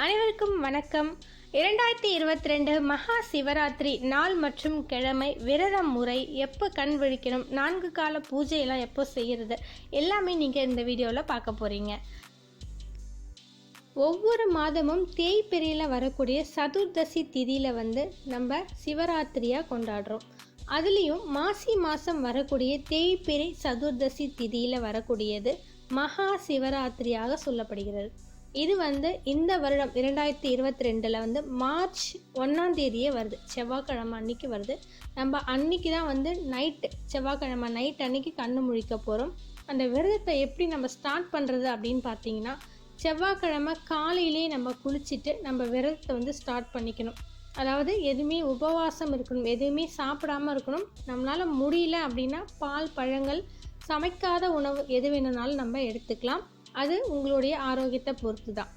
அனைவருக்கும் வணக்கம். 2022 மகா சிவராத்திரி நாள் மற்றும் கிழமை, விரதம் முறை, எப்போ கண் விழிக்கணும், 4 கால பூஜையெல்லாம் எப்போ செய்கிறது, எல்லாமே நீங்கள் இந்த வீடியோவில் பார்க்க போகிறீங்க. ஒவ்வொரு மாதமும் தேய்பிறையில் வரக்கூடிய சதுர்தசி திதியில் நம்ம சிவராத்திரியாக கொண்டாடுறோம். அதுலேயும் மாசி மாதம் வரக்கூடிய தேய்பிறை சதுர்தசி திதியில் வரக்கூடியது மகா சிவராத்திரியாக சொல்லப்படுகிறது. இது இந்த வருடம் 2022 மார்ச் 1ஆம் தேதியே வருது. செவ்வாய்க்கிழமை அன்னைக்கு வருது. நம்ம அன்னைக்கு தான் நைட்டு, செவ்வாய்க்கிழமை நைட் அன்னைக்கு கண்ணு முழிக்க போகிறோம். அந்த விரதத்தை எப்படி நம்ம ஸ்டார்ட் பண்ணுறது அப்படின்னு பார்த்தீங்கன்னா, செவ்வாய்க்கிழமை காலையிலே நம்ம குளிச்சுட்டு நம்ம விரதத்தை ஸ்டார்ட் பண்ணிக்கணும். அதாவது எதுவுமே உபவாசம் இருக்கணும், எதுவுமே சாப்பிடாமல் இருக்கணும். நம்மளால் முடியல அப்படின்னா பால், பழங்கள், சமைக்காத உணவு எது வேணும்னாலும் நம்ம எடுத்துக்கலாம். அது உங்களுடைய ஆரோக்கியத்தை பொறுத்து தான்.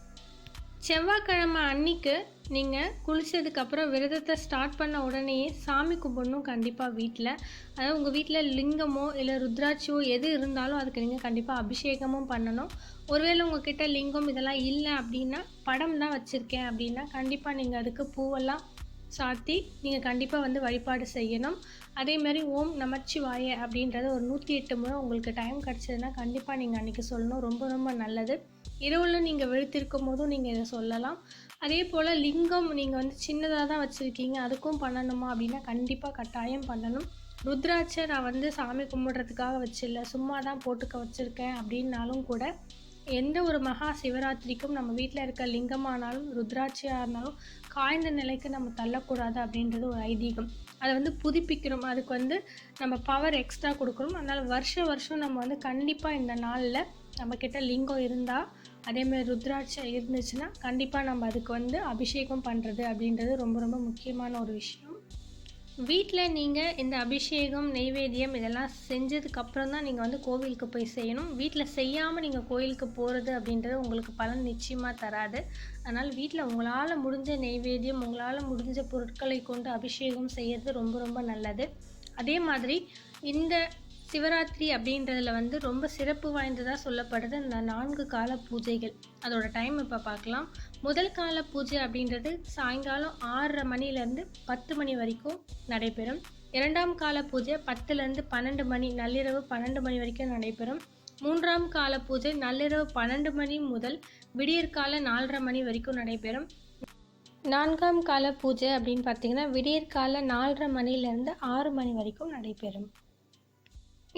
செவ்வாய்க்கிழமை அன்னைக்கு நீங்கள் குளித்ததுக்கப்புறம் விரதத்தை ஸ்டார்ட் பண்ண உடனேயே சாமி கும்பிடணும் கண்டிப்பாக வீட்டில். அதாவது உங்கள் வீட்டில் லிங்கமோ இல்லை ருத்ராட்சியோ எது இருந்தாலும் அதுக்கு நீங்கள் கண்டிப்பாக அபிஷேகமும் பண்ணணும். ஒருவேளை உங்ககிட்ட லிங்கம் இதெல்லாம் இல்லை அப்படின்னா, படம் தான் வச்சுருக்கேன் அப்படின்னா கண்டிப்பாக நீங்கள் அதுக்கு பூவெல்லாம் சாத்தி நீங்கள் கண்டிப்பாக வழிபாடு செய்யணும். அதேமாதிரி ஓம் நமச்சிவாய அப்படின்றத ஒரு 108 முறை உங்களுக்கு டைம் கிடச்சதுன்னா கண்டிப்பாக நீங்கள் அன்றைக்கி சொல்லணும். ரொம்ப ரொம்ப நல்லது. இரவில் நீங்கள் விழித்திருக்கும் போதும் நீங்கள் இதை சொல்லலாம். அதே போல் லிங்கம் நீங்கள் சின்னதாக தான் வச்சுருக்கீங்க, அதுக்கும் பண்ணணுமா அப்படின்னா கண்டிப்பாக கட்டாயம் பண்ணணும். ருத்ராட்சை நான் சாமி கும்பிட்றதுக்காக வச்சில்ல, சும்மா தான் போட்டுக்க வச்சுருக்கேன் அப்படின்னாலும் கூட, எந்த ஒரு மகா சிவராத்திரிக்கும் நம்ம வீட்டில் இருக்க லிங்கமானாலும் ருத்ராட்சியாக இருந்தாலும் காய்ந்த நிலைக்கு நம்ம தள்ளக்கூடாது அப்படின்றது ஒரு ஐதீகம். அதை புதுப்பிக்கணும். அதுக்கு நம்ம பவர் எக்ஸ்ட்ரா கொடுக்கணும். அதனால் வருஷம் நம்ம கண்டிப்பாக இந்த நாளில் நம்மக்கிட்ட லிங்கம் இருந்தால், அதேமாதிரி ருத்ராட்சை இருந்துச்சுன்னா கண்டிப்பாக நம்ம அதுக்கு அபிஷேகம் பண்ணுறது அப்படின்றது ரொம்ப ரொம்ப முக்கியமான ஒரு விஷயம். வீட்டில் நீங்கள் இந்த அபிஷேகம், நெய்வேத்தியம் இதெல்லாம் செஞ்சதுக்கப்புறம் தான் நீங்கள் கோவிலுக்கு போய் செய்யணும். வீட்டில் செய்யாமல் நீங்கள் கோயிலுக்கு போகிறது அப்படின்றது உங்களுக்கு பலன் நிச்சயமாக தராது. அதனால் வீட்டில் உங்களால் முடிஞ்ச நெய்வேத்தியம், உங்களால் முடிஞ்ச பொருட்களை கொண்டு அபிஷேகம் செய்கிறது ரொம்ப ரொம்ப நல்லது. அதே மாதிரி இந்த சிவராத்திரி அப்படின்றதுல ரொம்ப சிறப்பு வாய்ந்ததாக சொல்லப்படுறது இந்த 4 கால பூஜைகள். அதோட டைம் இப்போ பார்க்கலாம். முதல் கால பூஜை அப்படின்றது சாயங்காலம் 6:30 மணிலேருந்து 10 மணி வரைக்கும் நடைபெறும். இரண்டாம் கால பூஜை 10லேருந்து 12 மணி, நள்ளிரவு 12 மணி வரைக்கும் நடைபெறும். மூன்றாம் கால பூஜை நள்ளிரவு 12 மணி முதல் விடியற்கால 4:30 மணி வரைக்கும் நடைபெறும். நான்காம் கால பூஜை அப்படின்னு பார்த்தீங்கன்னா விடியற்கால 4:30 மணிலேருந்து 6 மணி வரைக்கும் நடைபெறும்.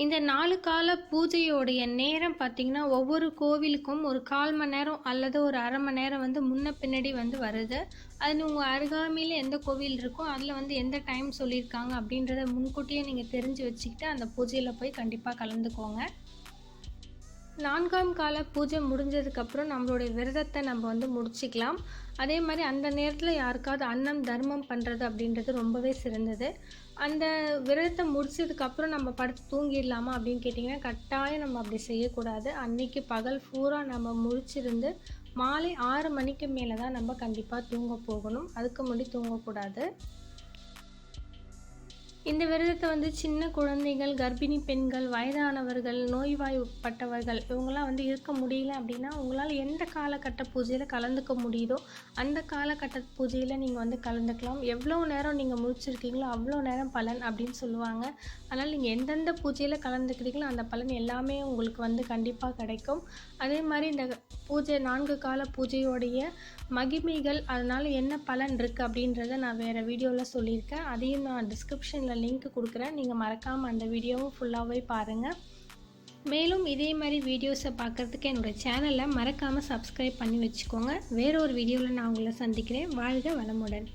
இந்த 4 கால பூஜையோடைய நேரம் பார்த்திங்கன்னா ஒவ்வொரு கோவிலுக்கும் ஒரு 1/4 மணி நேரம் அல்லது ஒரு அரை மணி நேரம் முன்ன பின்னாடி வருது. அது உங்கள் அருகாமையில் எந்த கோவில் இருக்கோ அதில் எந்த டைம் சொல்லியிருக்காங்க அப்படின்றத முன்கூட்டியே நீங்கள் தெரிஞ்சு வச்சுக்கிட்டு அந்த பூஜையில் போய் கண்டிப்பாக கலந்துக்கோங்க. 4ஆம் கால பூஜை முடிஞ்சதுக்கப்புறம் நம்மளுடைய விரதத்தை நம்ம முடிச்சிக்கலாம். அதே மாதிரி அந்த நேரத்தில் யாருக்காவது அன்னம் தர்மம் பண்ணுறது அப்படின்றது ரொம்பவே சிறந்தது. அந்த விரதத்தை முடிச்சதுக்கப்புறம் நம்ம படுத்து தூங்கிடலாமா அப்படின்னு கேட்டிங்கன்னா கட்டாயம் நம்ம அப்படி செய்யக்கூடாது. அன்றைக்கி பகல் பூரா நம்ம முழிச்சிருந்து மாலை 6 மணிக்கு மேலே தான் நம்ம கண்டிப்பாக தூங்க போகணும். அதுக்கு முன்னாடி தூங்கக்கூடாது. இந்த விரதத்தை சின்ன குழந்தைகள், கர்ப்பிணி பெண்கள், வயதானவர்கள், நோய்வாய்ப்பட்டவர்கள் இவங்களாம் இருக்க முடியல அப்படின்னா உங்களால் எந்த காலகட்ட பூஜையில் கலந்துக்க முடியுதோ அந்த காலகட்ட பூஜையில் நீங்கள் கலந்துக்கலாம். எவ்வளோ நேரம் நீங்கள் முடிச்சிருக்கீங்களோ அவ்வளோ நேரம் பலன் அப்படின்னு சொல்லுவாங்க. அதனால் நீங்கள் எந்தெந்த பூஜையில் கலந்துக்கிறீங்களோ அந்த பலன் எல்லாமே உங்களுக்கு கண்டிப்பாக கிடைக்கும். அதே மாதிரி இந்த பூஜை 4 கால பூஜையோடைய மகிமைகள், அதனால் என்ன பலன் இருக்குது அப்படின்றத நான் வேறு வீடியோவில் சொல்லியிருக்கேன். அதையும் நான் டிஸ்கிரிப்ஷனில் லிங்க் கொடுக்குறேன். நீங்கள் மறக்காமல் அந்த வீடியோவும் ஃபுல்லாகவே பாருங்கள். மேலும் இதே மாதிரி வீடியோஸை பார்க்குறதுக்கு என்னோடய சேனலை மறக்காமல் சப்ஸ்கிரைப் பண்ணி வச்சுக்கோங்க. வேறொரு வீடியோவில் நான் உங்களை சந்திக்கிறேன். வாழ்க வளமுடன்.